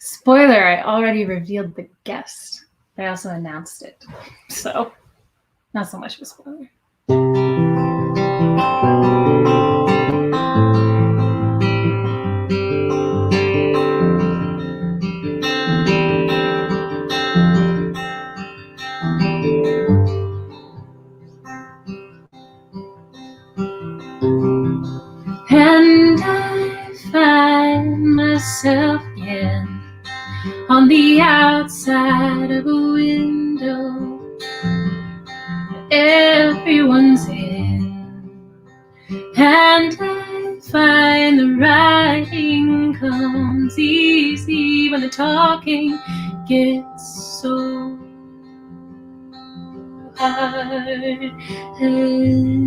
Spoiler, I already revealed the guest. I also announced it. So, not so much of a spoiler. And I find myself again on the outside of a window. Everyone's in, and I find the writing comes easy when the talking gets so hard. And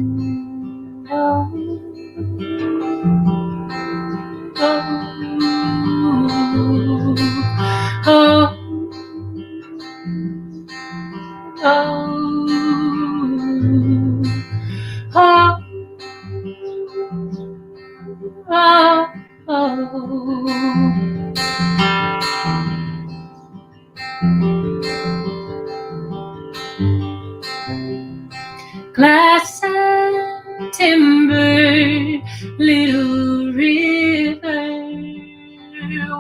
glass and timber, little river,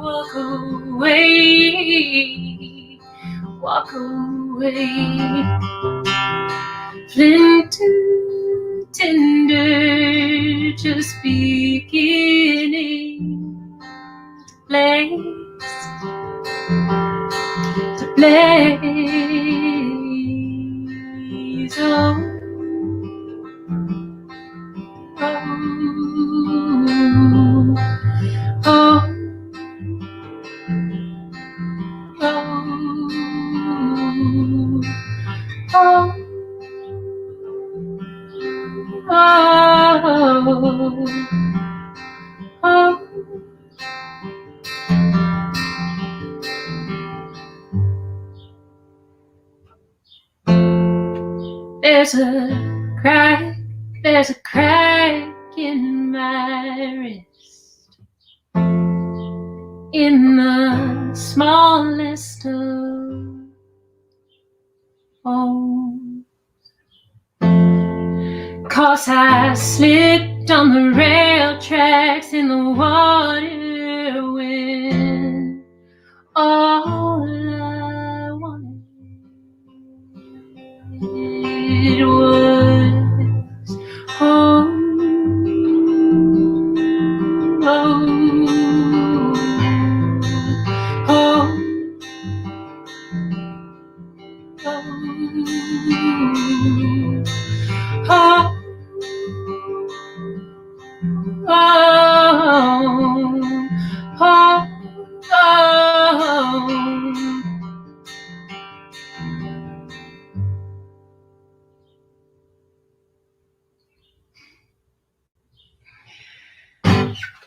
walk away, walk away. Flint to tinder, just beginning to blaze, to blaze. Oh. There's a crack in my wrist, in the smallest of holes. 'Cause I slipped on the rail tracks in the water when all I wanted was home.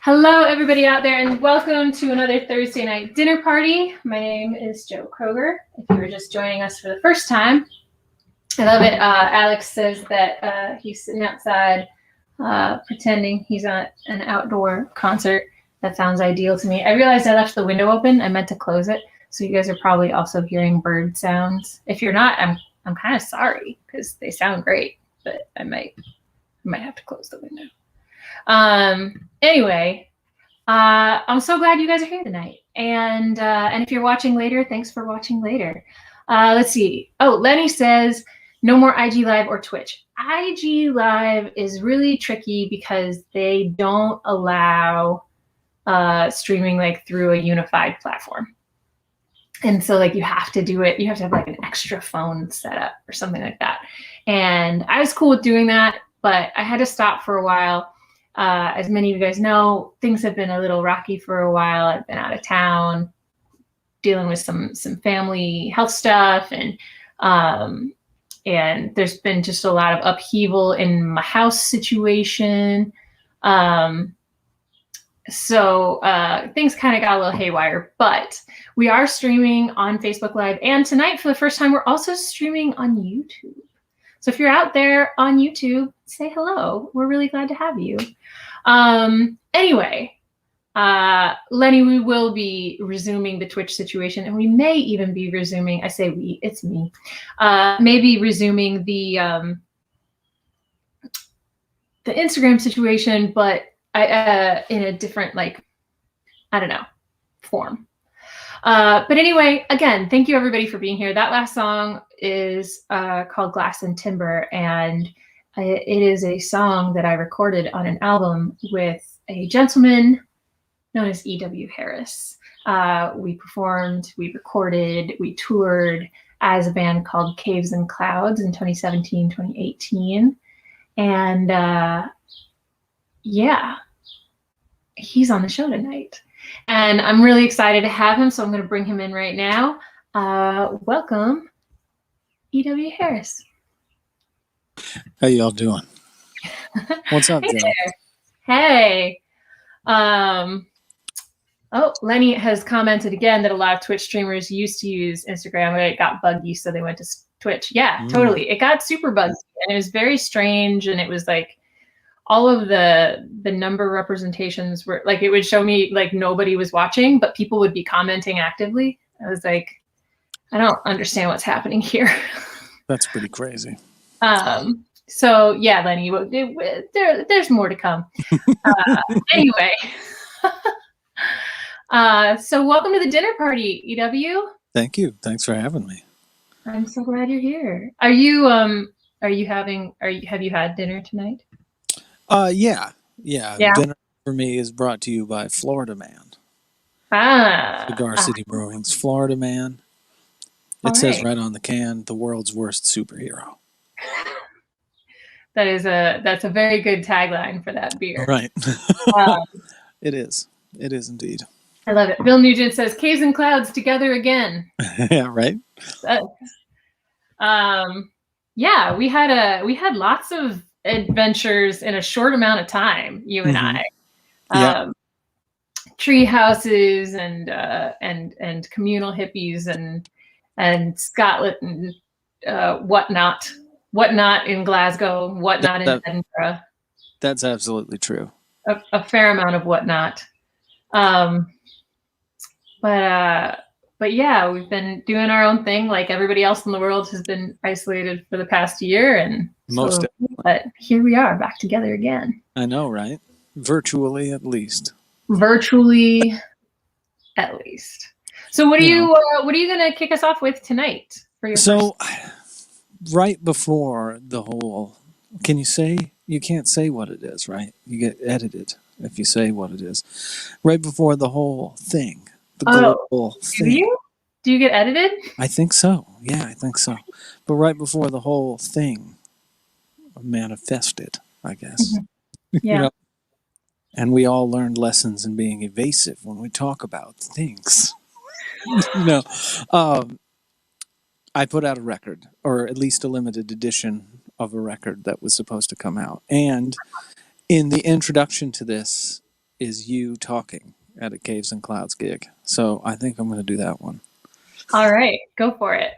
Hello, everybody out there, and welcome to another Thursday night dinner party. My name is Jo Kroger. If you were just joining us for the first time, I love it. Alex says that he's sitting outside pretending he's at an outdoor concert. That sounds ideal to me. I realized I left the window open. I meant to close it, so you guys are probably also hearing bird sounds. If you're not, I'm kind of sorry because they sound great, but I might have to close the window. Anyway, I'm so glad you guys are here tonight. And if you're watching later, thanks for watching later. Let's see. Oh, Lenny says no more IG Live or Twitch. IG Live is really tricky because they don't allow streaming like through a unified platform. And so like you have to do it, you have to have like an extra phone set up or something like that. And I was cool with doing that, but I had to stop for a while. As many of you guys know, things have been a little rocky for a while. I've been out of town dealing with some family health stuff, and there's been just a lot of upheaval in my house situation. So things kind of got a little haywire, but we are streaming on Facebook Live. And tonight, for the first time, we're also streaming on YouTube. So if you're out there on YouTube, say hello. We're really glad to have you. Anyway, Lenny, we will be resuming the Twitch situation, and we may even be resuming. I say we, it's me. Maybe resuming the Instagram situation, but in a different, like, I don't know, form. But anyway, again, thank you everybody for being here. That last song is called Glass and Timber, and it is a song that I recorded on an album with a gentleman known as E.W. Harris. We performed, we recorded, we toured as a band called Caves and Clouds in 2017, 2018. And yeah, he's on the show tonight. And I'm really excited to have him, so I'm going to bring him in right now. Welcome, E.W. Harris. How y'all doing? What's up, Hey Joe? there. Hey. Oh, Lenny has commented again that a lot of Twitch streamers used to use Instagram, but it got buggy, so they went to Twitch. Yeah, totally. It got super buggy, and it was very strange, and it was like all of the number representations were like, it would show me like nobody was watching, but people would be commenting actively. I was like, I don't understand what's happening here. That's pretty crazy. So yeah, Lenny, there's more to come. Anyway. So welcome to the dinner party, EW. Thank you. Thanks for having me. I'm so glad you're here. Have you had dinner tonight? Yeah. Dinner for me is brought to you by Florida Man. Cigar City Brewing's Florida Man. It says right on the can, the world's worst superhero. That's a very good tagline for that beer. Right. It is. It is indeed. I love it. Bill Nugent says, Caves and Clouds together again. Yeah, right. Yeah, we had lots of adventures in a short amount of time, you and I. Yeah. Tree houses and communal hippies and Scotland and whatnot in Glasgow, whatnot in Edinburgh. That's absolutely true. A fair amount of whatnot. But yeah, we've been doing our own thing, like everybody else in the world has been isolated for the past year, and but here we are back together again. I know, right? Virtually, at least. Virtually, at least. So, what are you going to kick us off with tonight for your right before the whole, can you say, you can't say what it is, right? You get edited if you say what it is. Right before the whole thing. The global thing. Do you get edited? I think so. Yeah, I think so. But right before the whole thing manifested, I guess. Mm-hmm. Yeah. You know? And we all learned lessons in being evasive when we talk about things. I put out a record, or at least a limited edition of a record that was supposed to come out. And in the introduction to this is you talking at a Caves and Clouds gig. So I think I'm going to do that one. All right, go for it.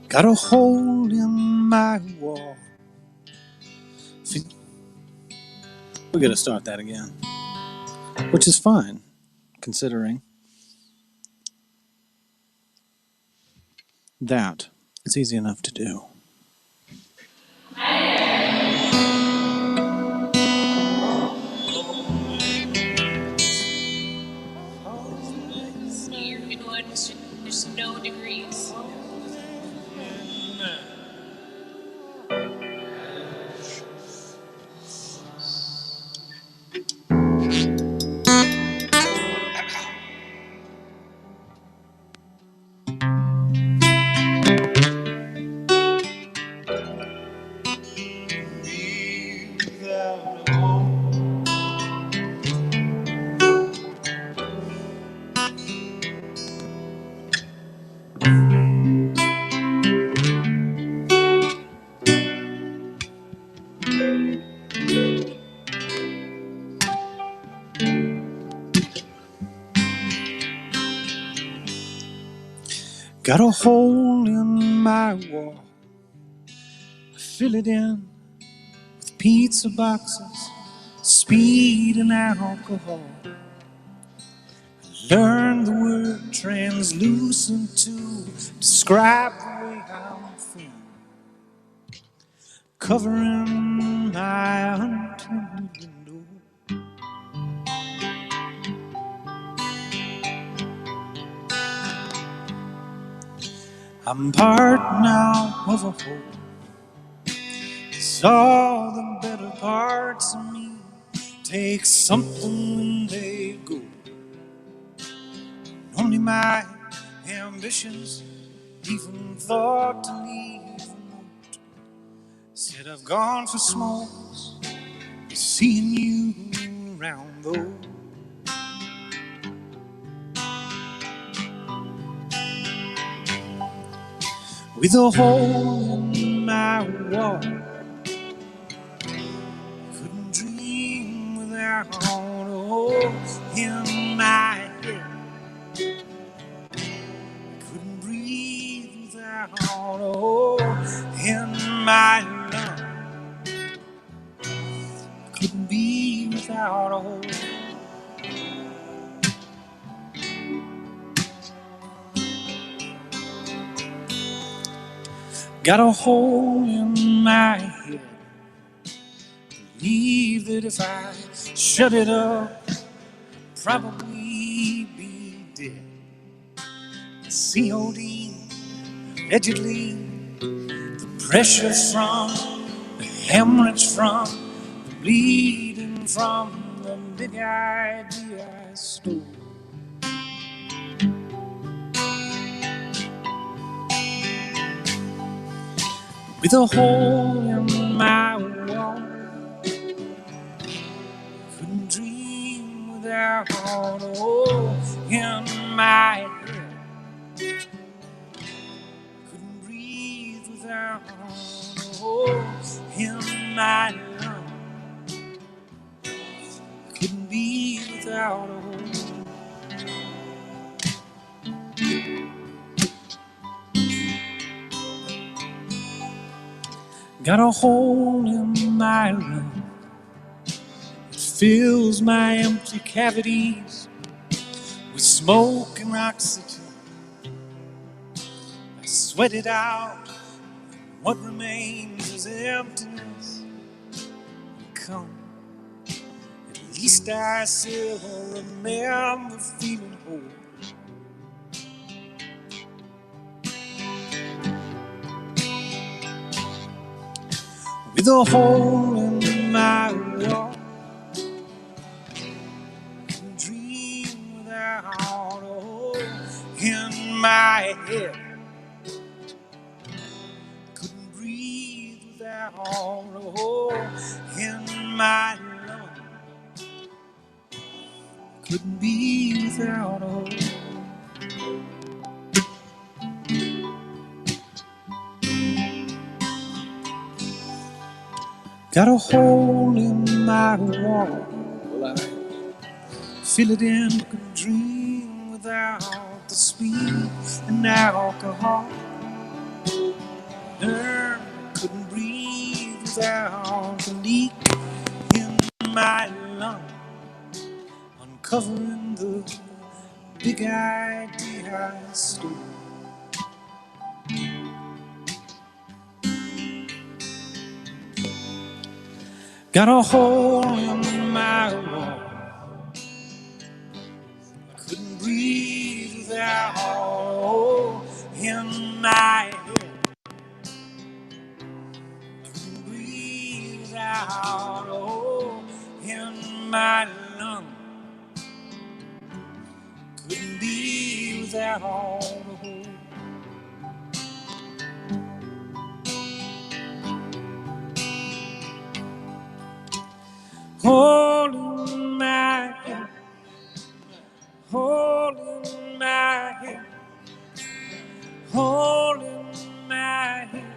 Got a hole in my wall. We're going to start that again. Which is fine, considering that it's easy enough to do. Got a hole in my wall. I fill it in with pizza boxes, speed and alcohol. Learn the word translucent to describe the way I'm feeling, covering my untinted window. I'm part now of a whole. It's all the better parts of me take something when they go. Only my ambitions even thought to leave a note. Said I've gone for smokes, seeing you around though. With a hole in my wall, couldn't dream without a hole in my head. Couldn't breathe without a hole in my lungs. Couldn't be without a hole. Got a hole in my head. Believe that if I shut it up, I'd probably be dead. COD, allegedly, the pressure from the hemorrhage from the bleeding from the big idea I stole. With a hole in my wall, couldn't dream without a hole in my head. Couldn't breathe without a hole in my lungs. Couldn't be without a hole. Got a hole in my lung. It fills my empty cavities with smoke and oxygen. I sweat it out. What remains is emptiness. Come, at least I still remember feeling whole. With a hole in my wall, couldn't dream without a hole in my head. Couldn't breathe without a hole in my lungs. Couldn't be without a hole. Got a hole in my wall. Well, I fill it in, couldn't dream without the speed and alcohol. Couldn't breathe without the leak in my lung, uncovering the big idea I stole. Got a hole in my wall. I couldn't breathe without a hole in my head. Couldn't breathe without a hole in my lung. Couldn't be without a hole. holding my hand, holding my hand, holding my hand,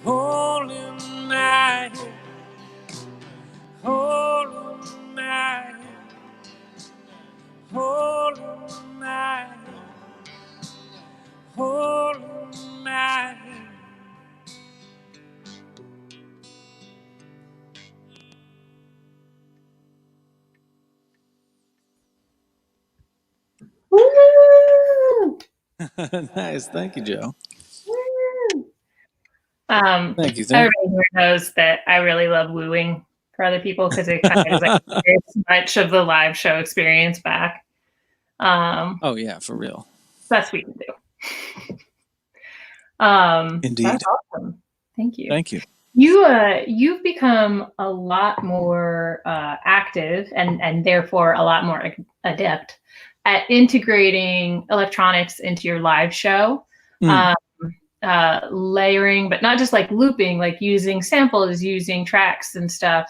holding my hand, holding my hand, holding my hand, holding my hand. Woo! Nice, thank you, Joe. Woo! Thank you. Everybody here knows that I really love wooing for other people because it kind of is like as much of the live show experience back. Oh yeah, for real. Best we can do. Indeed. That's awesome. Thank you. Thank you. You've become a lot more active and therefore a lot more adept at integrating electronics into your live show. Layering, but not just like looping, like using samples, using tracks and stuff,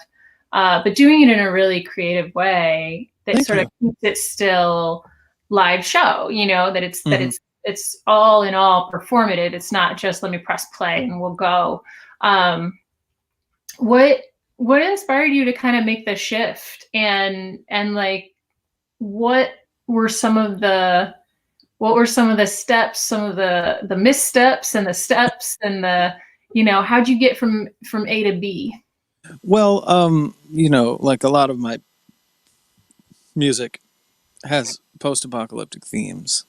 but doing it in a really creative way that Thank sort you. of keeps it still live show, you know, that it's all in all performative. It's not just let me press play and we'll go. What inspired you to kind of make the shift and like what were some of the steps, some of the missteps and the steps and the, you know, how'd you get from A to B? Well, you know, like a lot of my music has post-apocalyptic themes,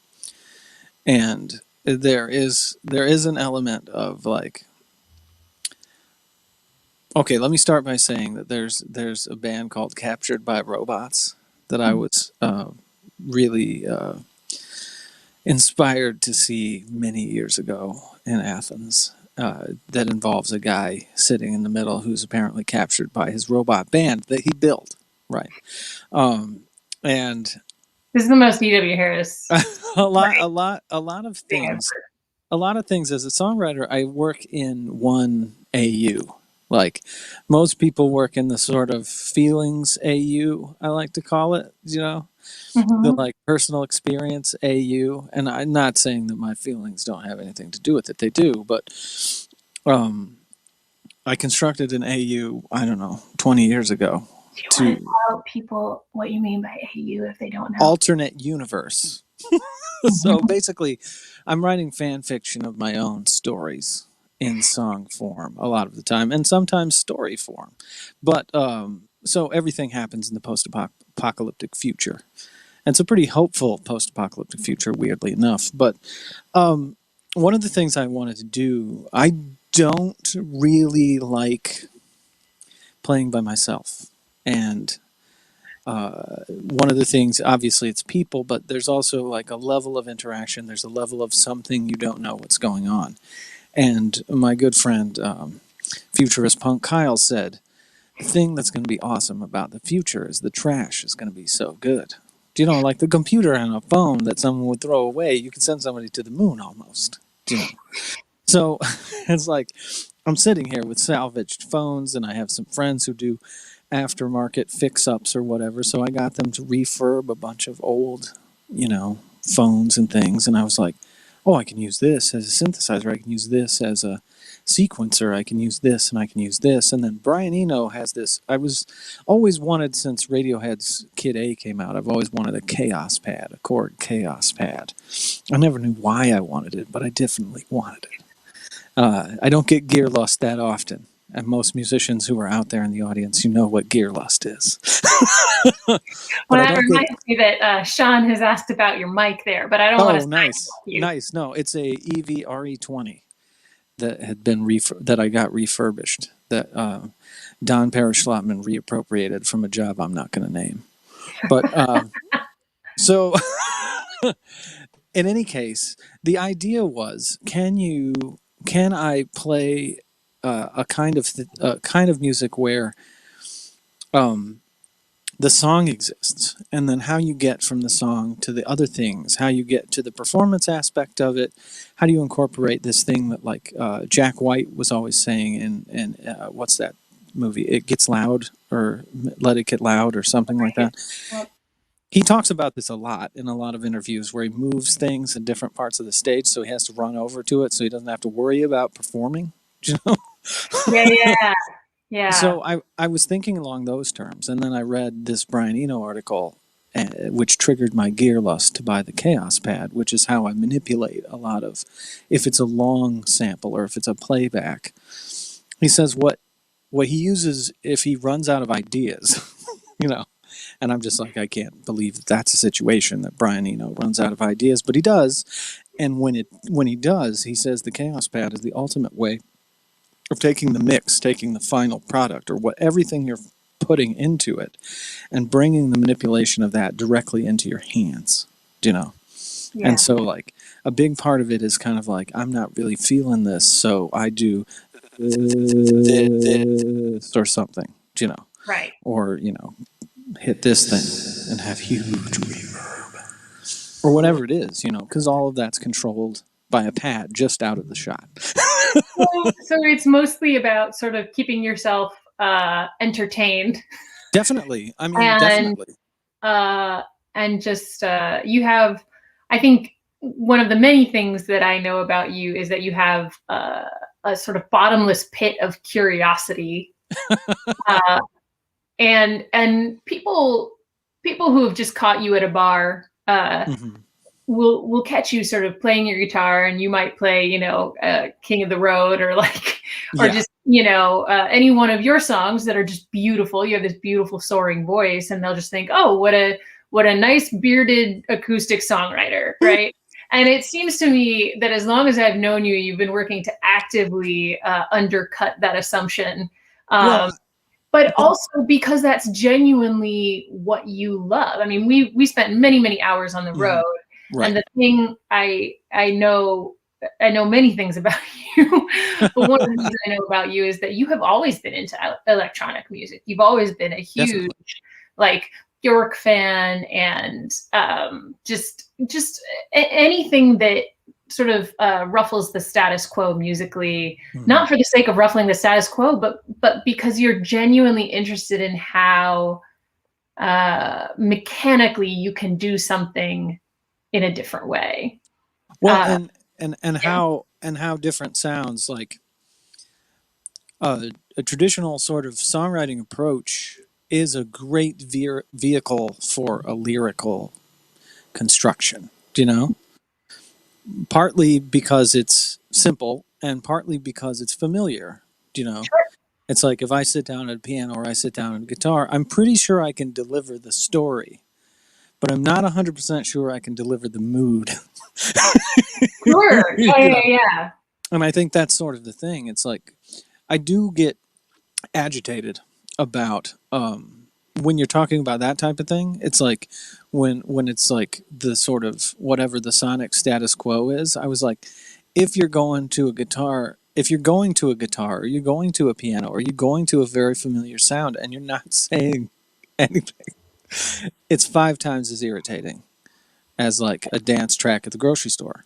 and there is an element of like, okay, let me start by saying that there's a band called Captured by Robots that I was really inspired to see many years ago in Athens. That involves a guy sitting in the middle who's apparently captured by his robot band that he built, right? And This is the most D.W. Harris. a lot of things. A lot of things as a songwriter, I work in one AU. Like most people work in the sort of feelings AU, I like to call it, you know, the like personal experience AU. And I'm not saying that my feelings don't have anything to do with it. They do, but I constructed an AU, I don't know, 20 years ago. Do you want to tell people what you mean by AU if they don't know? Alternate universe. So basically, I'm writing fan fiction of my own stories in song form a lot of the time, and sometimes story form. But so everything happens in the post-apocalyptic future. And it's a pretty hopeful post-apocalyptic future, weirdly enough. But one of the things I wanted to do, I don't really like playing by myself, and one of the things, obviously it's people, but there's also like a level of interaction, there's a level of something you don't know what's going on. And my good friend futurist punk Kyle said the thing that's going to be awesome about the future is the trash is going to be so good. You know, like the computer and a phone that someone would throw away, you could send somebody to the moon almost, you know. So it's like I'm sitting here with salvaged phones, and I have some friends who do aftermarket fix-ups or whatever. So I got them to refurb a bunch of old, you know, phones and things. And I was like, oh, I can use this as a synthesizer. I can use this as a sequencer. I can use this and I can use this. And then Brian Eno has this. I was always wanted, since Radiohead's Kid A came out, I've always wanted a Chaos pad, a Korg Chaos pad. I never knew why I wanted it, but I definitely wanted it. I don't get gear lust that often. And most musicians who are out there in the audience, you know what gear lust is. Well, that reminds me that Sean has asked about your mic there, but I don't want to. Oh, nice. No, it's a EV RE20 that had been that I got refurbished. That Don Parrish-Schlotman reappropriated from a job I'm not going to name. But so, in any case, the idea was: can I play a kind of music where the song exists, and then how you get from the song to the other things, how you get to the performance aspect of it, how do you incorporate this thing that like Jack White was always saying in what's that movie, It Gets Loud, or Let It Get Loud, or something like that. Yep. He talks about this a lot in a lot of interviews where he moves things in different parts of the stage, so he has to run over to it so he doesn't have to worry about performing. You know? Yeah. So I was thinking along those terms, and then I read this Brian Eno article, which triggered my gear lust to buy the Chaos Pad, which is how I manipulate a lot of, if it's a long sample or if it's a playback. He says what he uses if he runs out of ideas, you know. And I'm just like, I can't believe that's a situation that Brian Eno runs out of ideas, but he does. And when he does, he says the Chaos Pad is the ultimate way of taking the mix, taking the final product, or what everything you're putting into it, and bringing the manipulation of that directly into your hands. You know. Yeah. And so, like, a big part of it is kind of like, I'm not really feeling this, so I do this or something, you know. Right. Or, you know, hit this thing and have huge reverb. Or whatever it is, you know, because all of that's controlled by a pad just out of the shot. So it's mostly about sort of keeping yourself entertained. Definitely. I mean, definitely. And just you have, I think one of the many things that I know about you is that you have a sort of bottomless pit of curiosity. And people who have just caught you at a bar will catch you sort of playing your guitar, and you might play, you know, King of the Road, or like, or just, you know, any one of your songs that are just beautiful. You have this beautiful soaring voice, and they'll just think, oh, what a nice bearded acoustic songwriter, right? And it seems to me that as long as I've known you, you've been working to actively undercut that assumption. But also because that's genuinely what you love. I mean, we spent many, many hours on the road. Right. And the thing I know many things about you, but one of the things I know about you is that you have always been into electronic music. You've always been a huge, like, Bjork fan, and just anything that sort of ruffles the status quo musically, not for the sake of ruffling the status quo, but because you're genuinely interested in how mechanically you can do something in a different way. Well, and how different sounds, like a traditional sort of songwriting approach is a great vehicle for a lyrical construction, you know? Partly because it's simple, and partly because it's familiar, you know? Sure. It's like, if I sit down at a piano or I sit down at a guitar, I'm pretty sure I can deliver the story, but I'm not 100% sure I can deliver the mood. Sure. Yeah. And I think that's sort of the thing. It's like, I do get agitated about when you're talking about that type of thing. It's like when it's like the sort of whatever the sonic status quo is. I was like, if you're going to a guitar, or you're going to a piano, or you're going to a very familiar sound, and you're not saying anything, it's 5 times as irritating as like a dance track at the grocery store,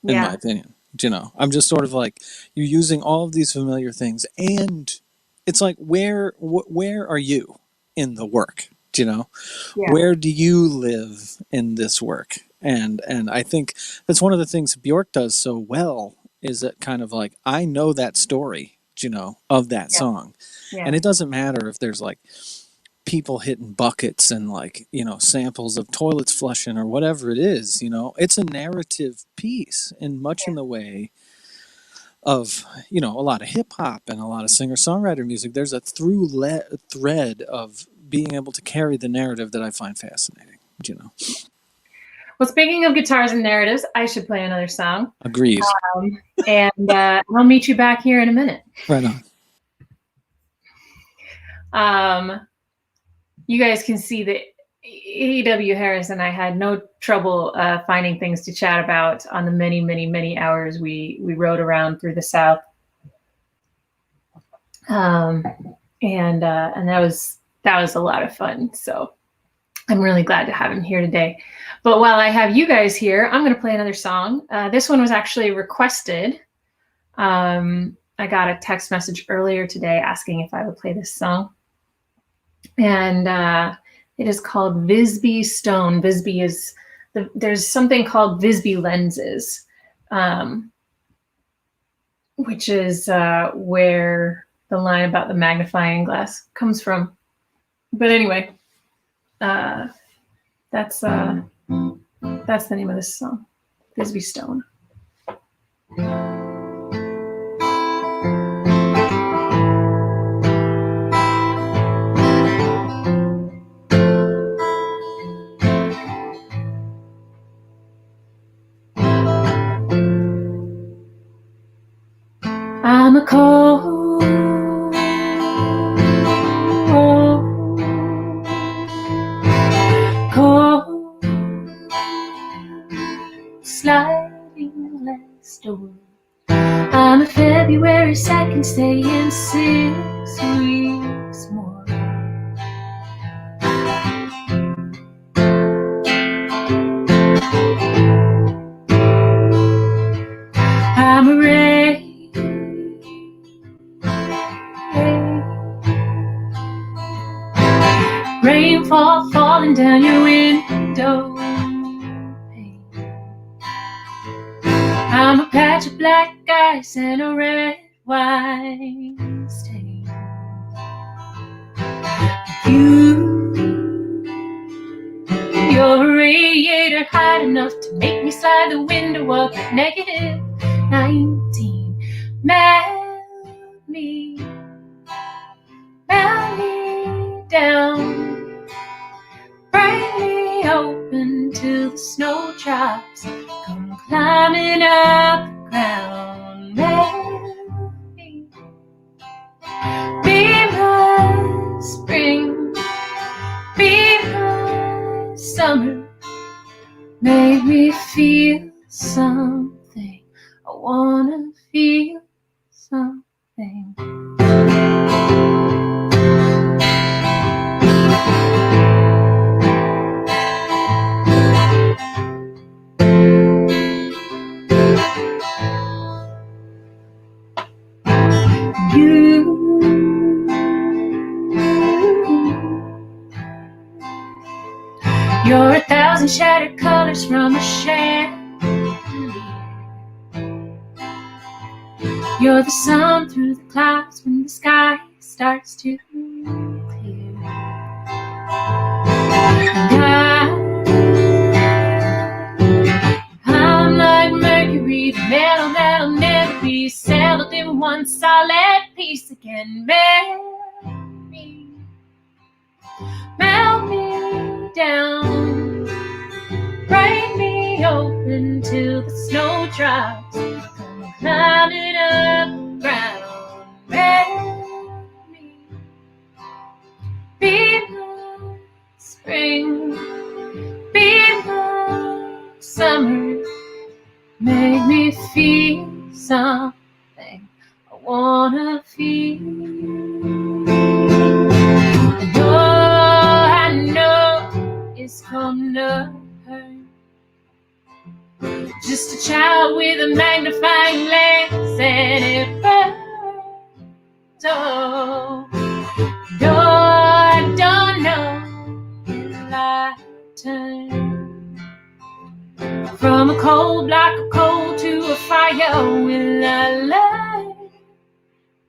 in my opinion. You know, I'm just sort of like, you're using all of these familiar things, and it's like, where are you in the work? You know, where do you live in this work? And I think that's one of the things Bjork does so well, is that kind of like, I know that story, you know, of that song, and it doesn't matter if there's like people hitting buckets and, like, you know, samples of toilets flushing or whatever it is. You know, it's a narrative piece, and much in the way of, you know, a lot of hip hop and a lot of singer-songwriter music, there's a through thread of being able to carry the narrative that I find fascinating, you know. Well, speaking of guitars and narratives, I should play another song. Agreed. And I'll meet you back here in a minute. Right on. You guys can see that A.W. Harris and I had no trouble finding things to chat about on the many, many, many hours we rode around through the South. And that was a lot of fun. So I'm really glad to have him here today. But while I have you guys here, I'm going to play another song. This one was actually requested I got a text message earlier today asking if I would play this song. And it is called Visby Stone. Visby is, there's something called Visby lenses, which is where the line about the magnifying glass comes from. But anyway, that's the name of this song, Visby Stone. I'm a cold, sliding glass door. I'm a February 2nd, staying 6 weeks more. I'm a rainfall falling down your window pane. I'm a patch of black ice and a red wine stain. Your radiator hot enough to make me slide the window up at -19. Melt me down, break me open till the snow drops come climbing up the ground. Melt me, be my spring, be my summer, make me feel something. I wanna feel something. You're 1,000 shattered colors from a chandelier. You're the sun through the clouds when the sky starts to clear. And I'm like Mercury, the metal that'll never be settled in one solid piece again. Melt me down, break me open till the snow drops come climbing up the ground. Melt me, be my spring, be my summer, make me feel something. I wanna feel. And all I know is gonna hurt. Just a child with a magnifying glass and it burns. Oh, no, I don't know will I turn from a cold block of coal to a fire. Will I learn?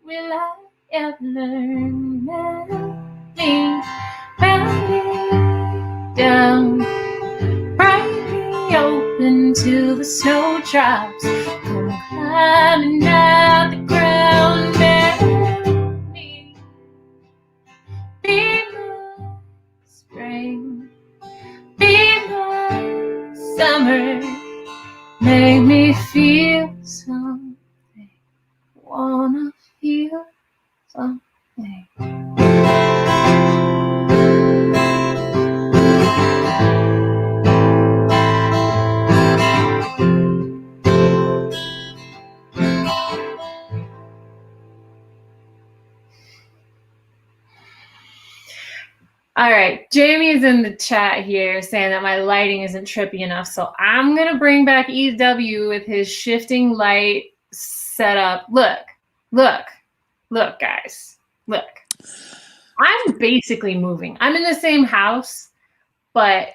Will I ever learn? Melt me down, break me open till the snow drops come climbing out the ground. Melt me, be my spring, be my summer, make me feel something. Wanna feel something. All right, Jamie is in the chat here saying that my lighting isn't trippy enough, so I'm gonna bring back EW with his shifting light setup. Look, look, guys, look. I'm basically moving. I'm in the same house, but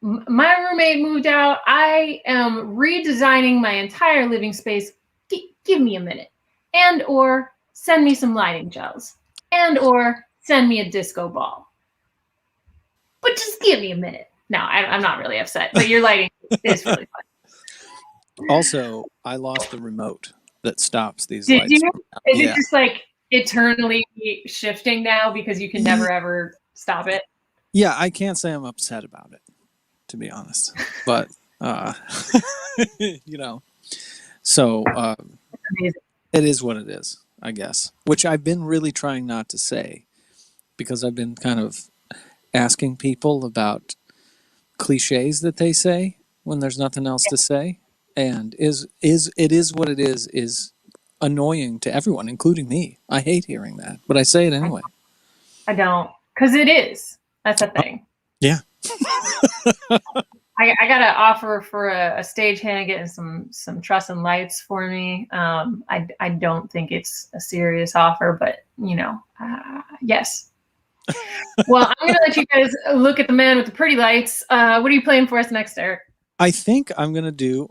my roommate moved out. I am redesigning my entire living space. Give me a minute. And or send me some lighting gels. And or send me a disco ball. But just give me a minute. No, I'm not really upset, but your lighting is really fun. Also, I lost the remote that stops these Did lights. you? Is Yeah. it just like eternally shifting now because you can never ever stop it? Yeah, I can't say I'm upset about it, to be honest. But you know, so Amazing. it is what it is, I guess. Which I've been really trying not to say because I've been kind of asking people about cliches that they say when there's nothing else to say, and is it is what it is annoying to everyone, including me. I hate hearing that, but I say it anyway. I don't, because it is. That's the thing. Yeah. I got an offer for a stagehand getting some truss and lights for me. I don't think it's a serious offer, but yes. Well, I'm gonna let you guys look at the man with the pretty lights. What are you playing for us next, Eric? I think I'm gonna do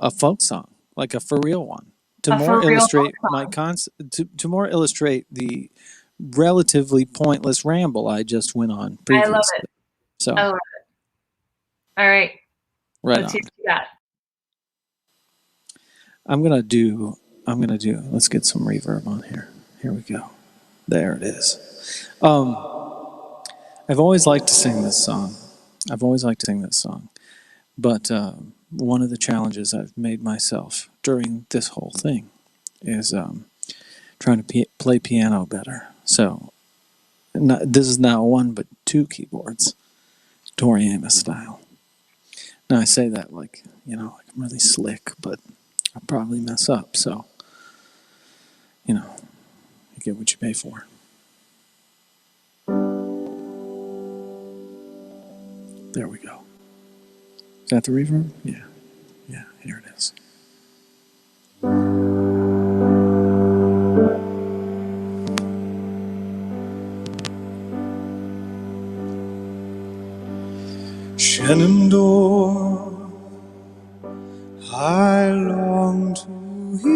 a folk song, like a for real one, to A more for real illustrate my song. to more illustrate the relatively pointless ramble I just went on I love previously. it. So I love it. All right, right let's on. hear what you got. I'm gonna do. Let's get some reverb on here. Here we go. There it is. I've always liked to sing this song. But one of the challenges I've made myself during this whole thing is trying to play piano better. So this is not one but two keyboards, Tori Amos style. Now I say that like I'm really slick, but I'll probably mess up. So you get what you pay for. There we go. Is that the reverb? Yeah. Yeah, here it is. Shenandoah, I long to hear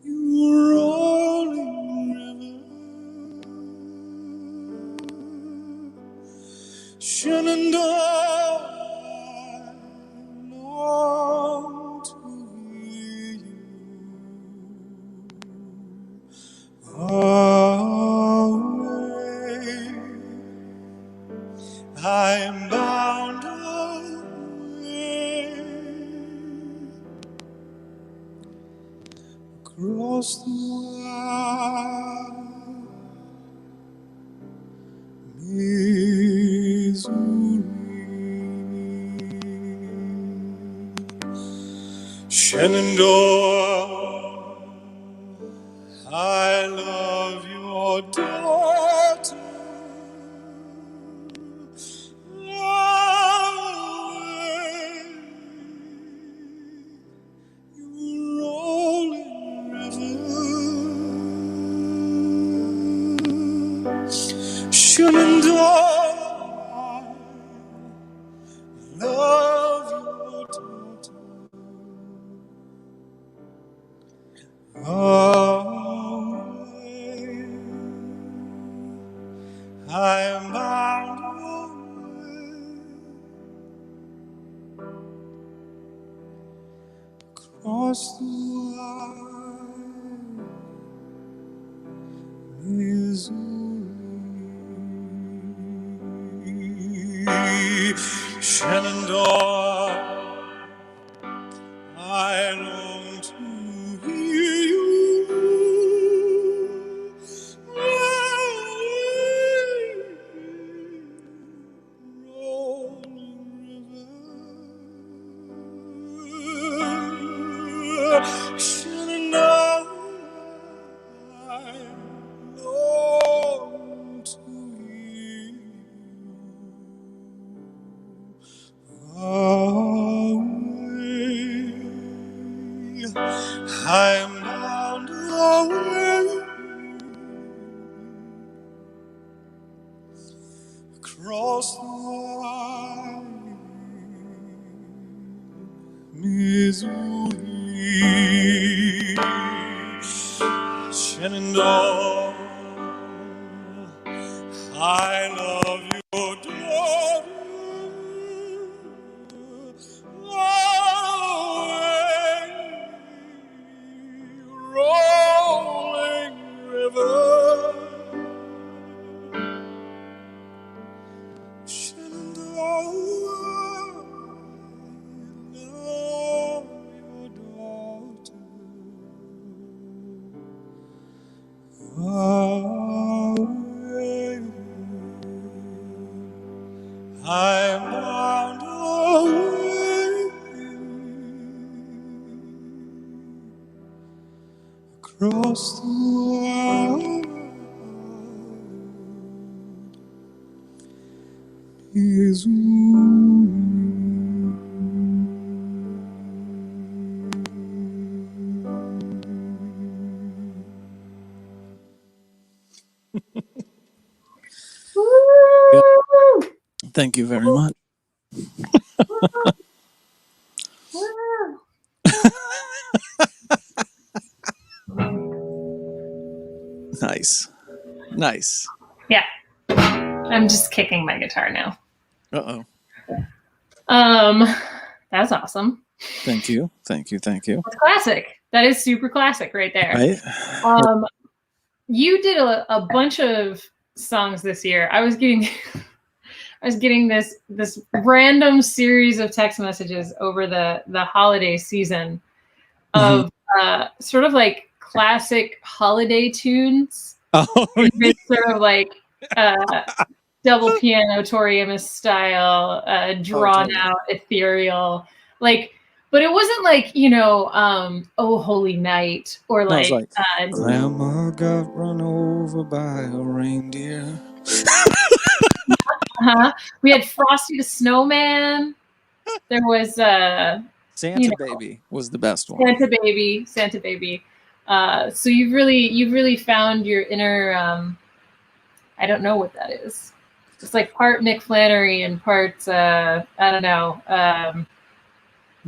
you rolling river. Shenandoah, I long to hear you. Away, I am bound away across the wide Missouri. Shenandoah, I love your daughter. Away, you rolling river. Shenandoah, I love your daughter. Away, I am bound away across the wide Missouri. Shenandoah, I long to hear you. Rolling river, Shenandoah, I long to hear you. I'm bound away across the wide Missouri, Shenandoah. I love your daughter. Rolling river, Shenandoah, I love your daughter. Away, I'm bound away across the wide Yep. Woo! Thank you very much. Woo! Nice. Nice. Yeah. I'm just kicking my guitar now. Uh-oh. That's awesome. Thank you. Thank you. Thank you. That's classic. That is super classic right there. Right? You did a bunch of songs this year. I was getting this random series of text messages over the holiday season of sort of like classic holiday tunes. Oh, It's sort of like double piano Tori Amos style, drawn totally. out, ethereal, like. But it wasn't like, you know, Oh Holy Night or No, it's like Grandma got run over by a reindeer. we had Frosty the Snowman. There was Santa Baby was the best one. Santa Baby. So you've really found your inner I don't know what that is. It's like part Mick Flannery and part I don't know.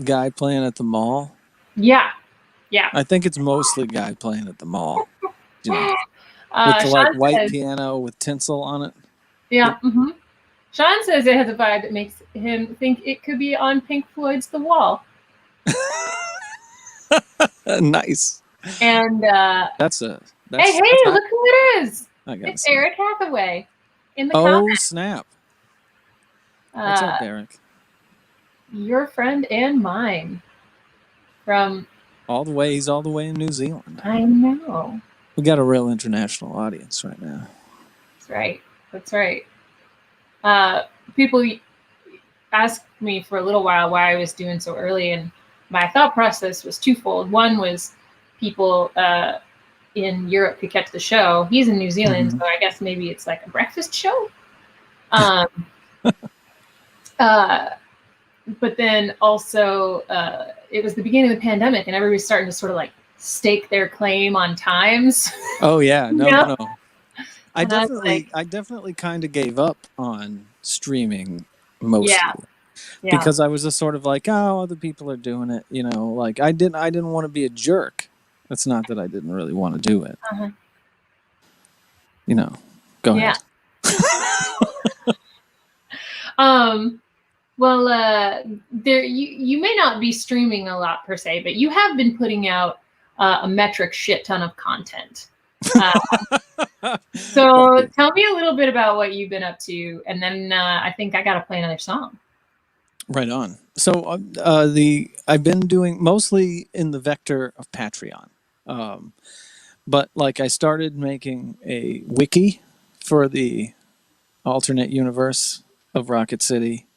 Guy playing at the mall. Yeah. I think it's mostly guy playing at the mall. You know, with the Sean white says, piano with tinsel on it. yeah. Mm-hmm. Sean says it has a vibe that makes him think it could be on Pink Floyd's The Wall. Nice. And That's hey, look who it is! It's Eric Hathaway in the comments. Snap! What's up, Eric? Your friend and mine from he's all the way in New Zealand. I know. We got a real international audience right now. That's right. People asked me for a little while why I was doing so early, and my thought process was twofold. One was people in Europe could catch the show. He's in New Zealand, so I guess maybe it's like a breakfast show. But then also it was the beginning of the pandemic, and everybody's starting to sort of like stake their claim on times. Oh yeah, no. I like, definitely kind of gave up on streaming mostly. Yeah. Because I was just sort of like, oh, other people are doing it, you know. Like I didn't want to be a jerk. It's not that I didn't really want to do it. You know, go ahead. Well, there you may not be streaming a lot per se, but you have been putting out a metric shit ton of content. So tell me a little bit about what you've been up to, and then I think I got to play another song. Right on. So I've been doing mostly in the vector of Patreon, but like I started making a wiki for the alternate universe of Rocket City,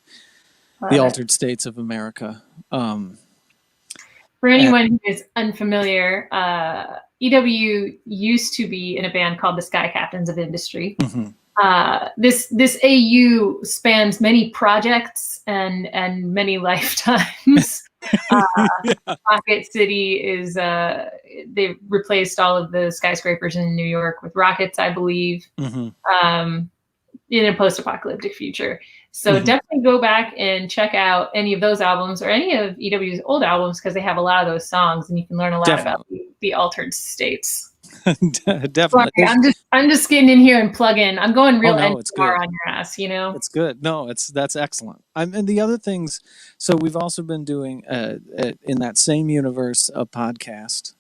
the altered states of America. For anyone who is unfamiliar, EW used to be in a band called the Sky Captains of Industry. This AU spans many projects and many lifetimes. Rocket City is they've replaced all of the skyscrapers in New York with rockets, I believe, in a post-apocalyptic future. So definitely go back and check out any of those albums or any of EW's old albums, because they have a lot of those songs, and you can learn a lot about the altered states. Definitely. Sorry, I'm just getting in here and plug in. I'm going real it's good. on your ass, you know. It's good. No, that's excellent. And the other things. So we've also been doing in that same universe a podcast.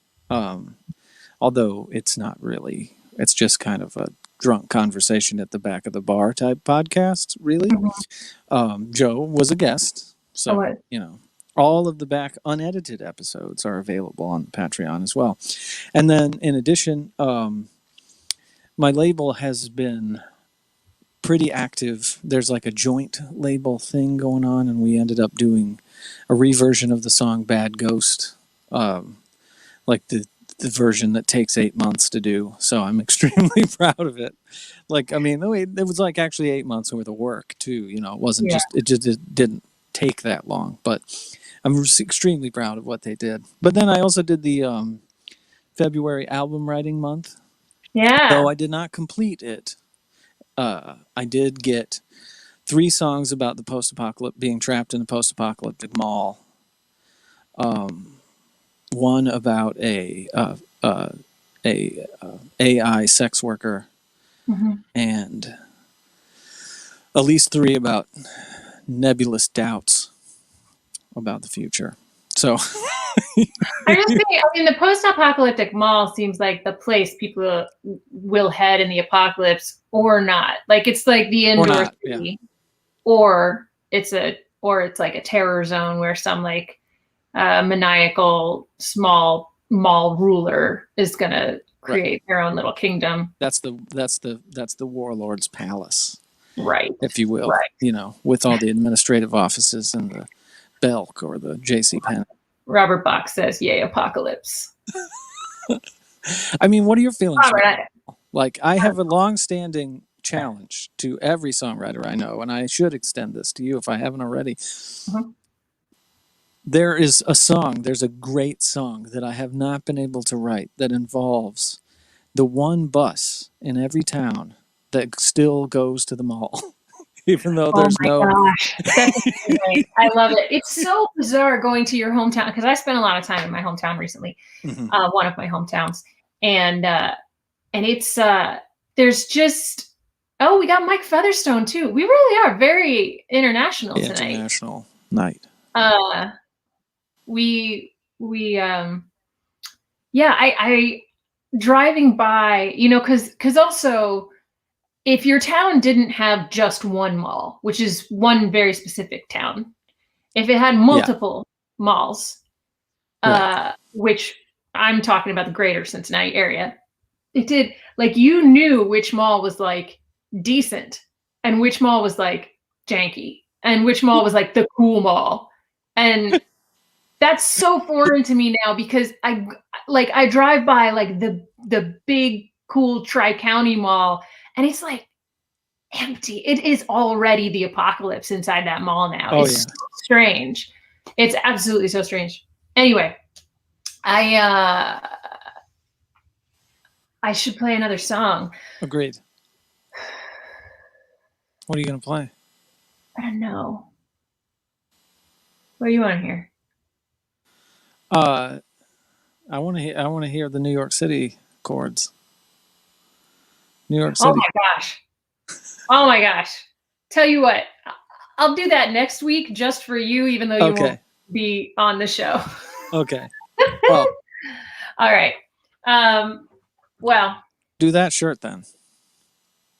Although it's not really. It's just kind of a drunk conversation at the back of the bar type podcast. Really, Joe was a guest, so all of the back unedited episodes are available on Patreon as well. And then in addition, my label has been pretty active. There's like a joint label thing going on, and we ended up doing a reversion of the song Bad Ghost, like the version that takes 8 months to do. So I'm extremely proud of it. Like, I mean, it was like actually 8 months worth of work too. You know, it wasn't it didn't take that long, but I'm extremely proud of what they did. But then I also did the February album writing month. Yeah. Though I did not complete it. I did get 3 songs about the post-apocalyptic, being trapped in a post-apocalyptic mall. One about a AI sex worker, and at least 3 about nebulous doubts about the future. So I just think, I mean, the post-apocalyptic mall seems like the place people will head in the apocalypse, or not. Like, it's like the indoor city, or it's like a terror zone where some like maniacal small mall ruler is gonna create their own little kingdom. That's the warlord's palace, right? If you will, you know, with all the administrative offices and the Belk or the J.C. Penney. Robert Bach says, "Yay, apocalypse." I mean, what are your feelings? Like, I have a long-standing challenge to every songwriter I know, and I should extend this to you if I haven't already. There's a great song that I have not been able to write that involves the one bus in every town that still goes to the mall. Even though there's gosh. That's great. I love it. It's so bizarre going to your hometown, because I spent a lot of time in my hometown recently, one of my hometowns, and it's there's just we got Mike Featherstone too. We really are very international tonight. International night. I driving by, you know, because also, if your town didn't have just one mall, which is one very specific town, if it had multiple malls, which I'm talking about the greater Cincinnati area, it did, like, you knew which mall was like decent and which mall was like janky and which mall was like the cool mall. And that's so foreign to me now, because I drive by like the big cool Tri-County mall, and it's like empty. It is already the apocalypse inside that mall now. It's so strange. It's absolutely so strange. Anyway, I should play another song. Agreed. What are you gonna play? I don't know. What do you want to hear? I want to hear the New York City chords. New York City. Oh my gosh. Tell you what, I'll do that next week just for you, even though you won't be on the show. Okay. Well, all right. Well, do that shirt then.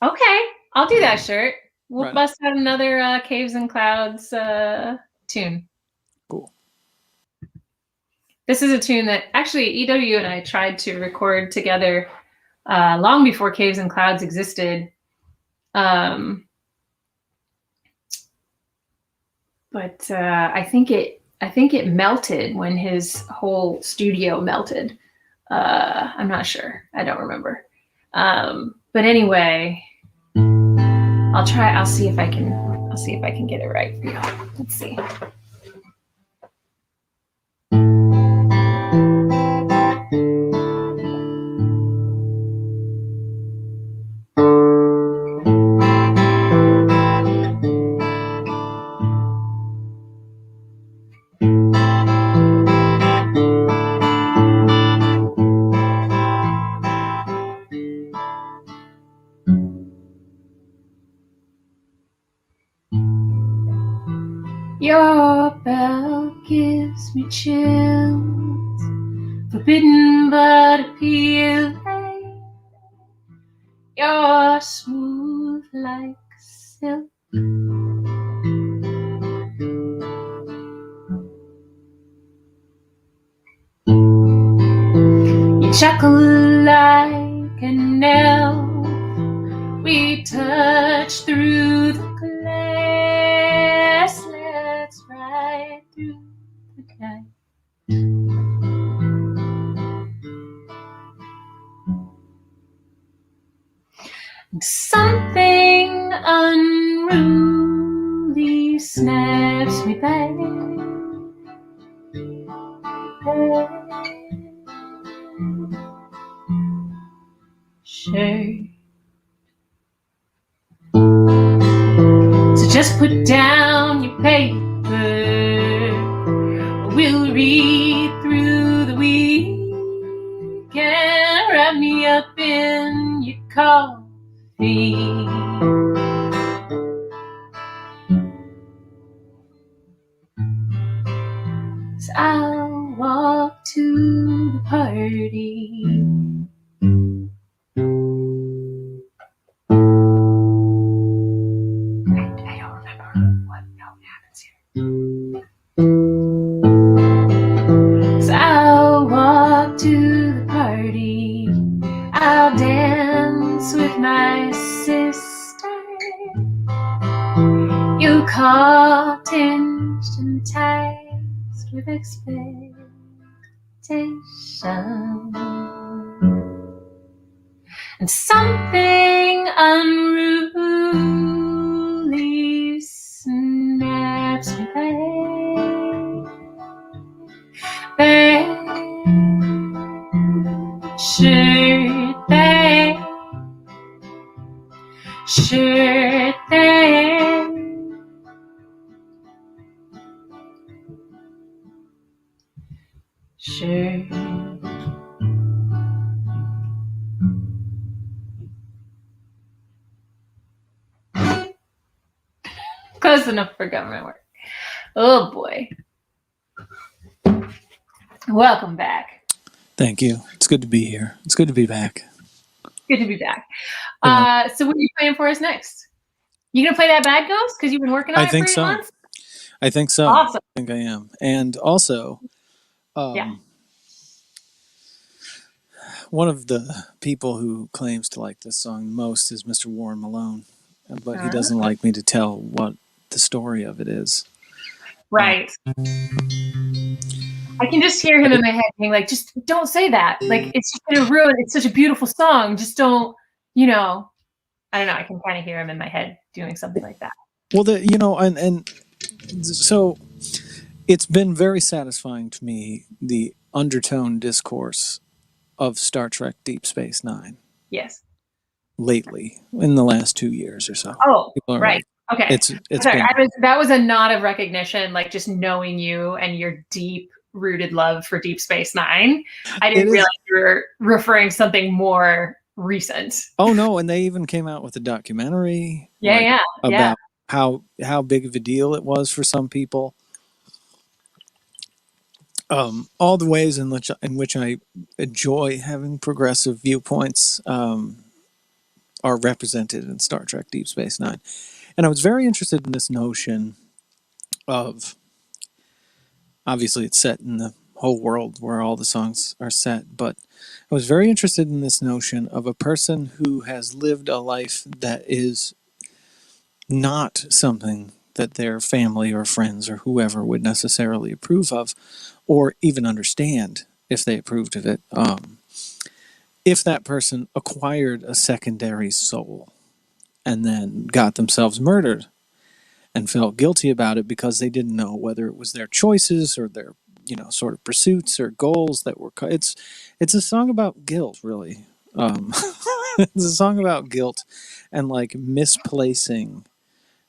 Okay, I'll do that shirt. We'll bust out another Caves and Clouds tune. Cool. This is a tune that actually EW and I tried to record together long before Caves and Clouds existed. But I think it melted when his whole studio melted. I'm not sure. I don't remember. But anyway, I'll see if I can get it right for you. Let's see. Your bell gives me chills, forbidden but appealing. You're smooth like silk. You chuckle like an elf. We touch through the glass. Let's ride through the night. Something unruly snaps me back. Sure. So just put down your paper. We'll read through the week and wrap me up in your coffee. So I'll walk to the party. I don't remember what happens here. So I'll walk to the party. I'll dance with my sister. You call tinged and taxed with expectation. And something unruly snaps me back. Shirt back. Shirt back. Shirt. Close enough for government work. Oh boy. Welcome back. Thank you. It's good to be here. It's good to be back. Good to be back. So what are you playing for us next? You gonna play that Bad Ghost? Because you've been working on it for 8 months? I think so. Awesome. I think I am. And also, one of the people who claims to like this song most is Mr. Warren Malone. But he doesn't like me to tell what the story of it is. Right. I can just hear him in my head being like, just don't say that. Like, it's just going to ruin, it's such a beautiful song. Just don't, I don't know. I can kind of hear him in my head doing something like that. Well, and so it's been very satisfying to me, the undertone discourse of Star Trek Deep Space Nine. Yes. Lately, in the last 2 years or so. Oh, right. Like, okay. It's sorry, that was a nod of recognition, like just knowing you and your deep-rooted love for Deep Space Nine. I didn't realize you were referring something more recent. Oh no, and they even came out with a documentary. About how big of a deal it was for some people. All the ways in which I enjoy having progressive viewpoints are represented in Star Trek Deep Space Nine. And I was very interested in this notion of, obviously it's set in the whole world where all the songs are set, but I was very interested in this notion of a person who has lived a life that is not something that their family or friends or whoever would necessarily approve of, or even understand if they approved of it. If that person acquired a secondary soul and then got themselves murdered and felt guilty about it because they didn't know whether it was their choices or their, sort of pursuits or goals that were. It's a song about guilt, really. It's a song about guilt and like misplacing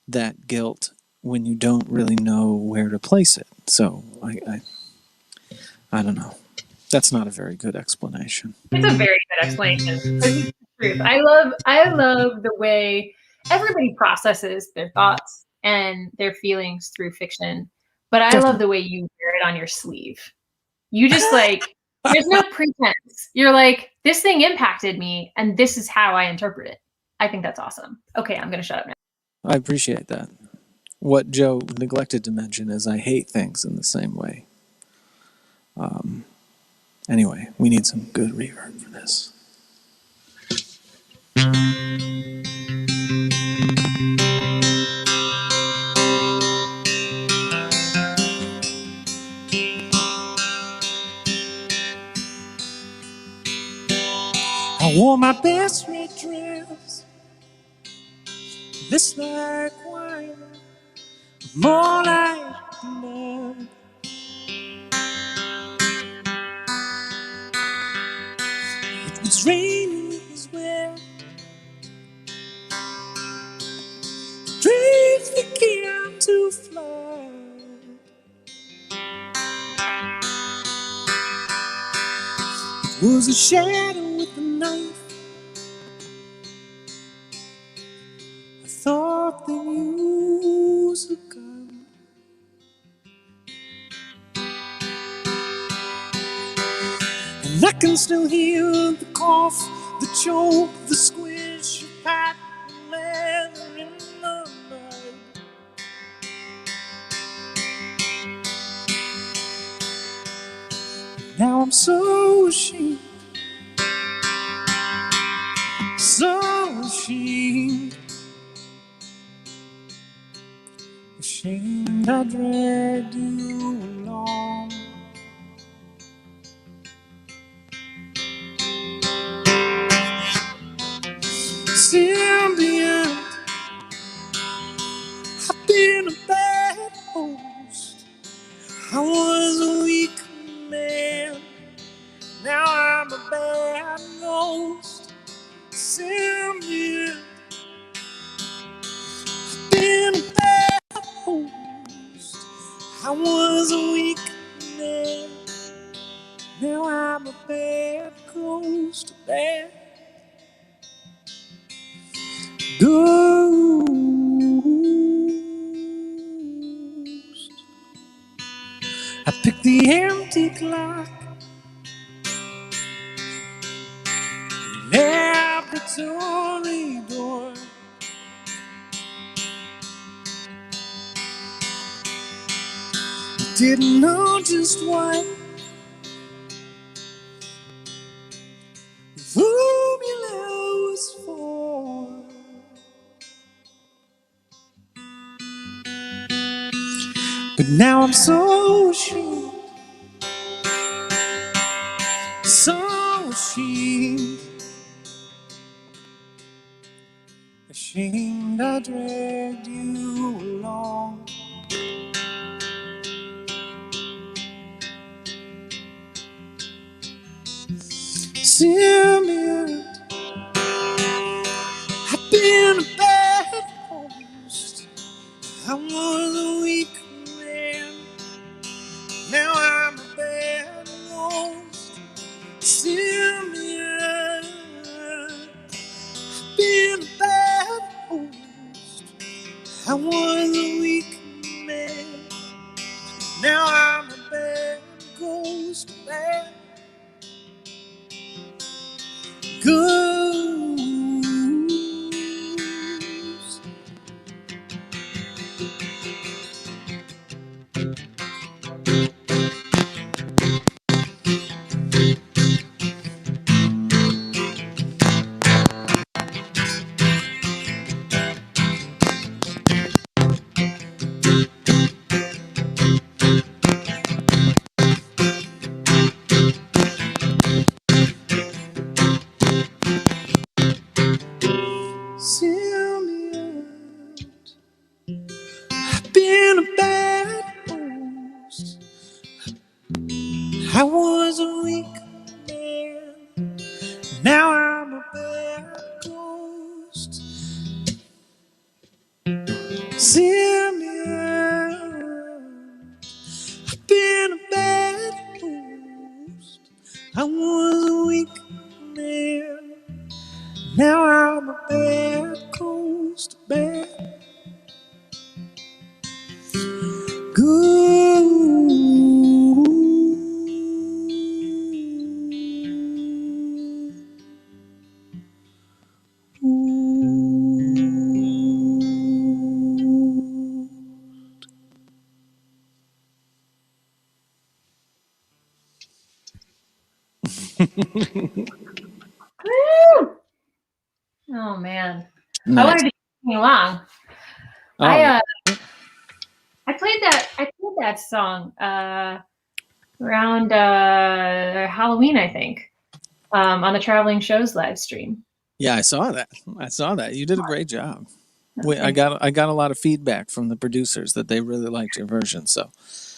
that guilt when you don't really know where to place it. So I don't know. That's not a very good explanation. It's a very good explanation. It's the truth. I love the way everybody processes their thoughts and their feelings through fiction. But I Definitely. love the way you wear it on your sleeve. You just like, there's no pretense. You're like, this thing impacted me, and this is how I interpret it. I think that's awesome. Okay, I'm going to shut up now. I appreciate that. What Joe neglected to mention is I hate things in the same way. Anyway, we need some good reverb for this. I wore my best red dress, this like wine, more like blood. It was raining, it was wet, dreams began to flood. It was a shadow with a knife. I thought they used a gun. And I can still hear the cough, the choke, the squish of patent leather in the mud. Now I'm so ashamed, so ashamed, ashamed I dragged you along. Symbiont, I've been a bad host. I was a weak man, now I'm a bad ghost. Symbiont, I've been a bad host. I was a weak man, now I'm a bad ghost. Bad ghost. I picked the empty clock, laboratory door. Didn't know just what the formula was for. But now I'm so ashamed, so ashamed, ashamed I dragged you along. Symbiont, I've been a bad host. I was a weak man, now I'm a bad ghost. Symbiont, I've been a bad host. I was a weak man, now I'm a bad ghost. Bad ghost. Symbiont, I've been a bad host. I was a weak man, now I'm a bad ghost. Symbiont, I've been a bad host. I was a weak man, now I'm a bad ghost. Bad Woo! Oh man, Nice. I wanted to sing along. Oh, I played that song around Halloween, I think, on the Traveling Shows live stream. yeah, I saw that. You did a great job. Oh, I got a lot of feedback from the producers that they really liked your version. So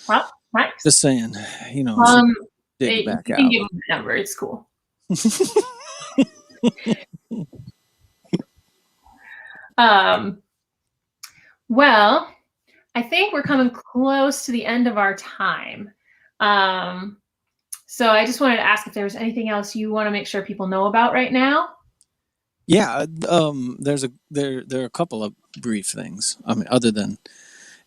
well, nice. just saying, you know, if you dig You back can out. give them the number. It's cool. Well, I think we're coming close to the end of our time. So I just wanted to ask if there was anything else you want to make sure people know about right now. Yeah, there are a couple of brief things. I mean, other than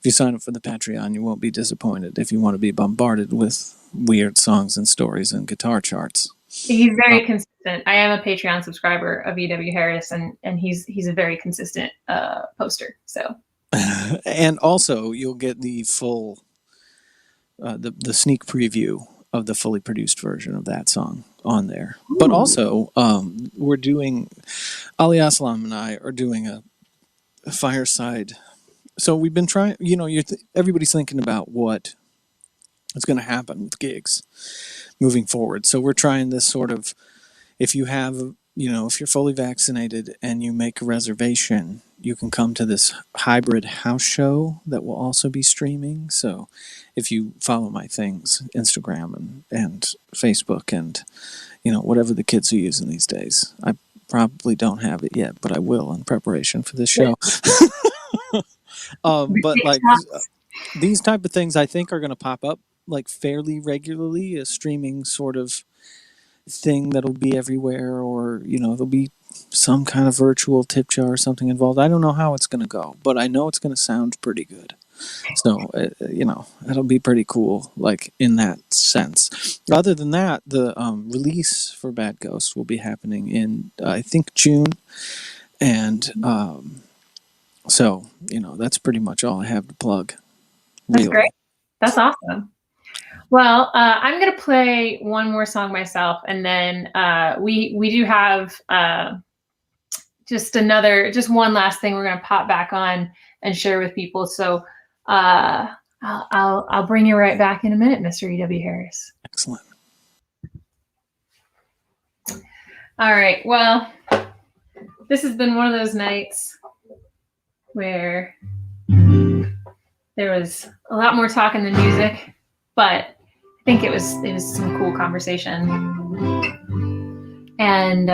if you sign up for the Patreon, you won't be disappointed if you want to be bombarded with weird songs and stories and guitar charts. He's very consistent. I am a Patreon subscriber of E.W. Harris, and he's a very consistent poster. So, and also you'll get the full the sneak preview of the fully produced version of that song on there. Ooh. But also, we're doing Ali Aslam and I are doing a fireside. So we've been trying. You know, everybody's thinking about what is going to happen with gigs moving forward. So we're trying this sort of, if you have, you know, if you're fully vaccinated and you make a reservation, you can come to this hybrid house show that will also be streaming. So if you follow my things, Instagram and Facebook and, you know, whatever the kids are using these days, I probably don't have it yet, but I will in preparation for this show. But like these type of things I think are going to pop up like fairly regularly, a streaming sort of thing that'll be everywhere, or, you know, there'll be some kind of virtual tip jar or something involved. I don't know how it's going to go, but I know it's going to sound pretty good. So, you know, it'll be pretty cool, like in that sense. Other than that, the release for Bad Ghost will be happening in, I think, June. And so, you know, that's pretty much all I have to plug. Really. That's great. That's awesome. Well, I'm going to play one more song myself, and then we do have just one last thing we're going to pop back on and share with people. So I'll bring you right back in a minute, Mr. E.W. Harris. Excellent. All right. Well, this has been one of those nights where there was a lot more talking than music, but I think it was some cool conversation. And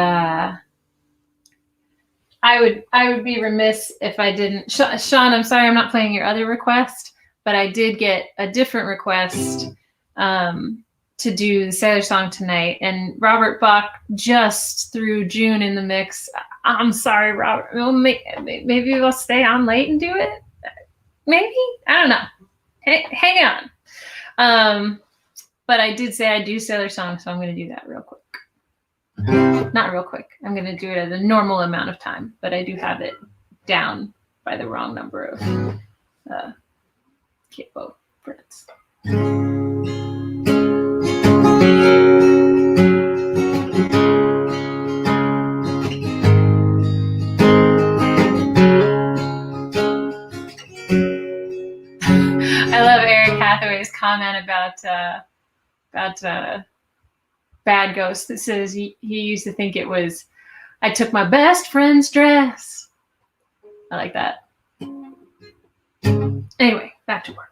I would be remiss if I didn't. Sean, I'm sorry I'm not playing your other request, but I did get a different request to do the Sailor Song tonight. And Robert Bach just threw June in the mix. I'm sorry, Robert. Maybe we'll stay on late and do it. Maybe? I don't know. Hang on. But I did say I do Sailor Song, so I'm going to do that real quick. Not real quick. I'm going to do it at a normal amount of time, but I do have it down by the wrong number of capo frets. I love Eric Hathaway's comment about Bad Ghost that says he used to think it was, I took my best friend's dress. I like that. Anyway, back to work.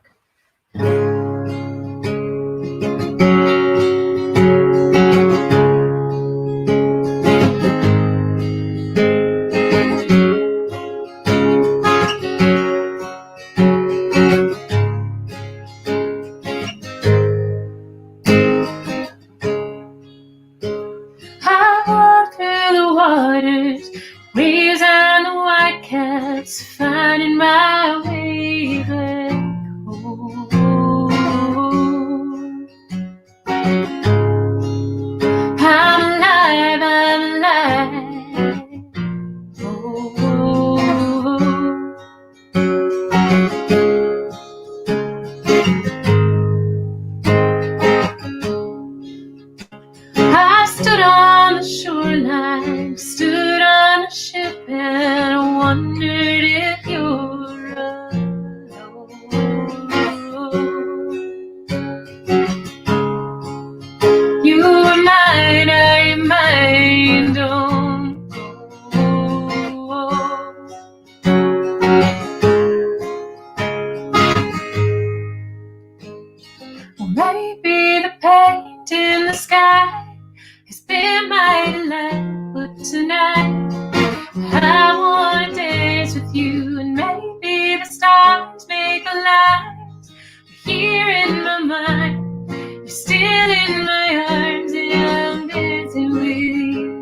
Finding my way back home. stood on the shoreline, stood on a ship, and wondered if you're alone. You were mine, are you mine? Don't go. Well, maybe the paint in the sky has been my delight, but tonight I wanna dance with you, and maybe the stars make the lights. But here in my mind, you're still in my arms, and I'm dancing with you.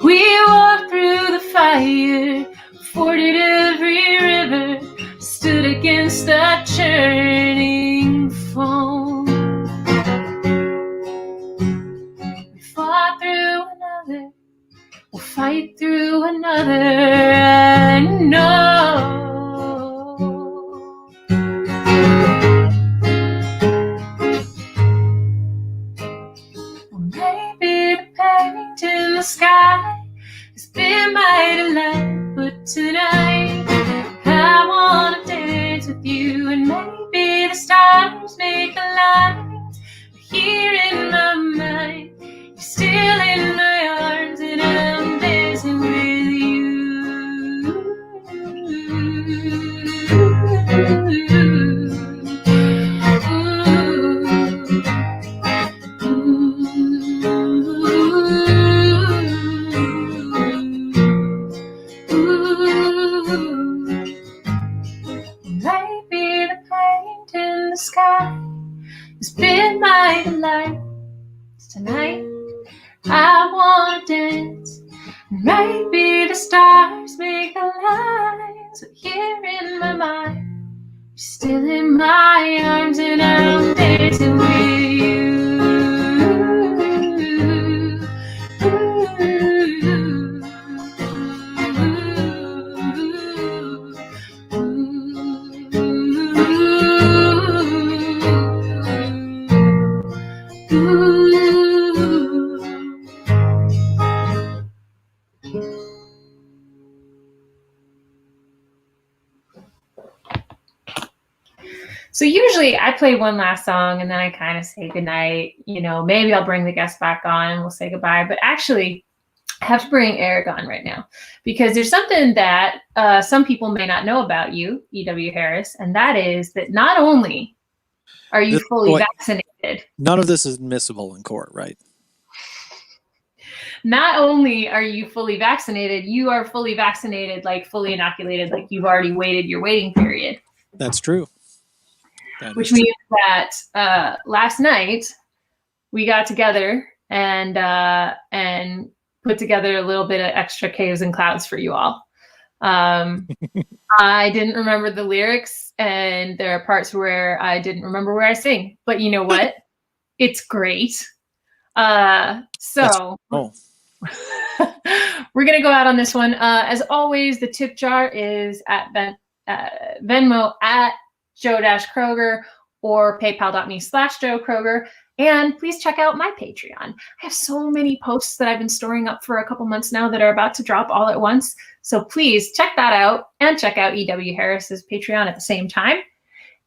We walked through the fire, forded every river, stood against the churning foam. We fought through another, we'll fight through another, I know. Well, maybe the paint in the sky has been my delight, but tonight I wanna dance with you, and maybe the stars make the lights. But here in my mind, you're still in my arms, and I'm dancing with you. Maybe the paint in the sky has been my delight. Tonight I wanna dance. Maybe the stars make the lines, but here in my mind, you're still in my arms, and I'm dancing with you. So usually I play one last song and then I kind of say goodnight. You know, maybe I'll bring the guest back on and we'll say goodbye. But actually, I have to bring Eric on right now because there's something that some people may not know about you, E.W. Harris, and that is that not only are you fully vaccinated. None of this is admissible in court, right? Not only are you fully vaccinated, you are fully vaccinated, like fully inoculated, like you've already waited your waiting period. That's true. Which means that last night we got together and put together a little bit of extra caves and clouds for you all. I didn't remember the lyrics, and there are parts where I didn't remember where I sing. But you know what? It's great. So we're gonna go out on this one. As always, the tip jar is at Venmo at Joe-Kroger or paypal.me/Joe Kroger. And please check out my Patreon. I have so many posts that I've been storing up for a couple months now that are about to drop all at once. So please check that out and check out E.W. Harris's Patreon at the same time.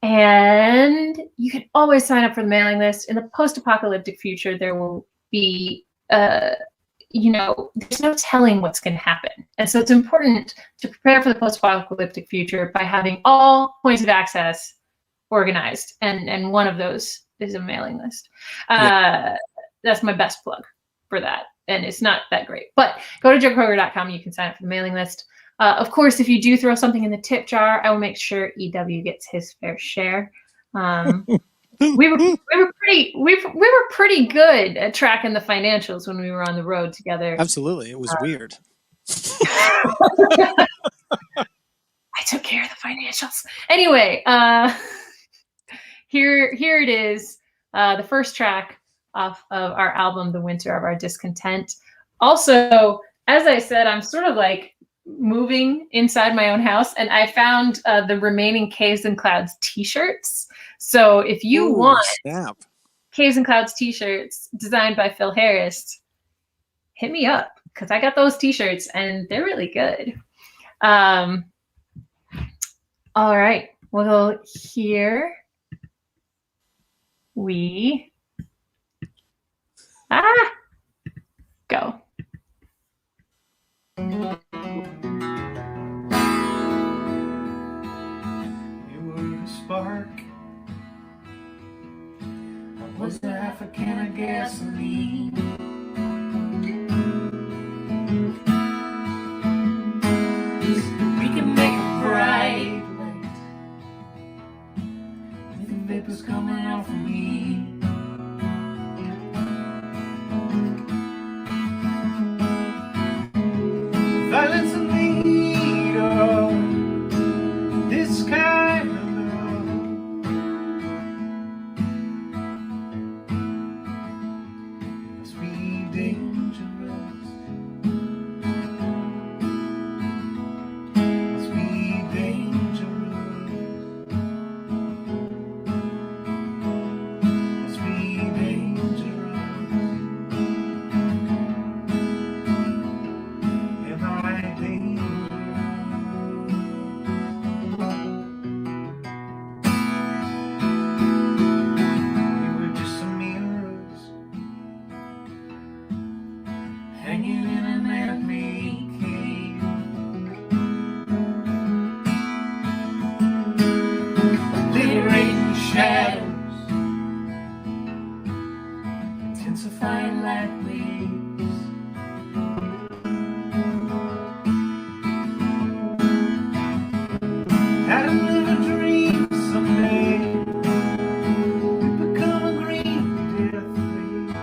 And you can always sign up for the mailing list. In the post-apocalyptic future, there will be, there's no telling what's going to happen. And so it's important to prepare for the post-apocalyptic future by having all points of access organized. And one of those is a mailing list. That's my best plug for that. And it's not that great. But go to joekroger.com. You can sign up for the mailing list. Of course, if you do throw something in the tip jar, I will make sure EW gets his fair share. We were pretty good at tracking the financials when we were on the road together. Absolutely. It was weird. I took care of the financials. Anyway, here it is, the first track off of our album, The Winter of Our Discontent. Also, as I said, I'm sort of like moving inside my own house, and I found the remaining Caves and Clouds t-shirts. So if you want snap. Caves and Clouds t-shirts designed by Phil Harris, hit me up, because I got those t-shirts and they're really good. All right. Well, here we go. You were a spark. I was half a can of gasoline. We can make a bright light with the vapors coming out from me. Violence and need of this kind of love. Must be dangerous. Must be dangerous. Must be dangerous. Am I dangerous? We were just some mirrors hanging in a man-made cave. Obliterating shadows, intensifying light waves. Had another dream someday we'd become a green death wave.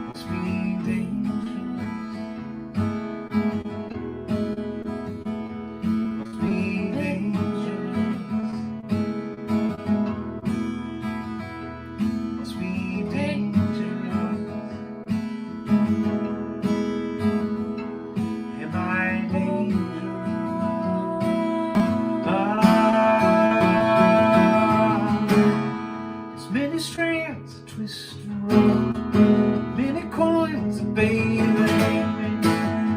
Must be dangerous. Must be dangerous. Must be dangerous. Am I dangerous? There's many strands of twist and roll, many coins of baby,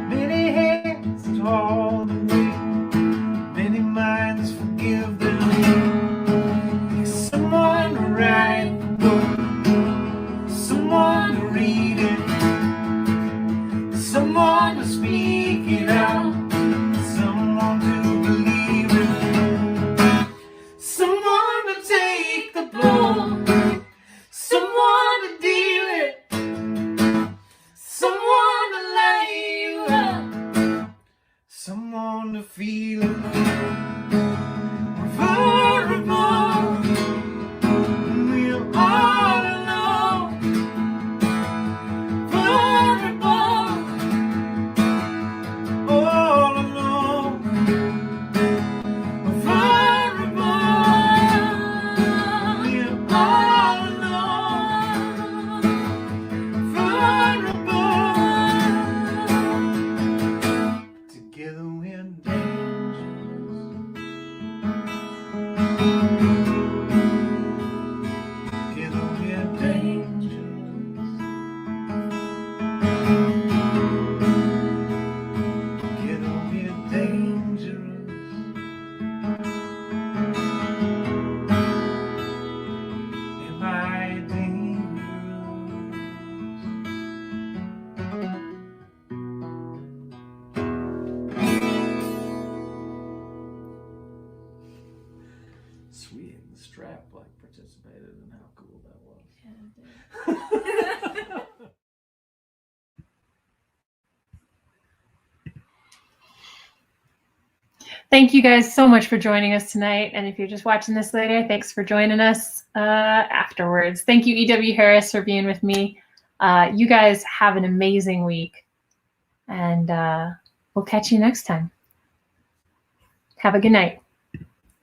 many hands to hold the weight, many minds forgive them. There's someone to write the book, someone to read it, someone to speak it out, someone to believe it, someone to take the blow, someone to deal it, someone to light you up, someone to feel it. We're vulnerable, we're all alone, vulnerable, all alone. We're vulnerable, we're all alone, vulnerable. Together we're dangerous. Together we're dangerous. Together we're dangerous. Am I dangerous? Sweet, and the strap like participated in how cool that was. Thank you guys so much for joining us tonight. And if you're just watching this later, thanks for joining us afterwards. Thank you, E.W. Harris, for being with me. You guys have an amazing week. And we'll catch you next time. Have a good night.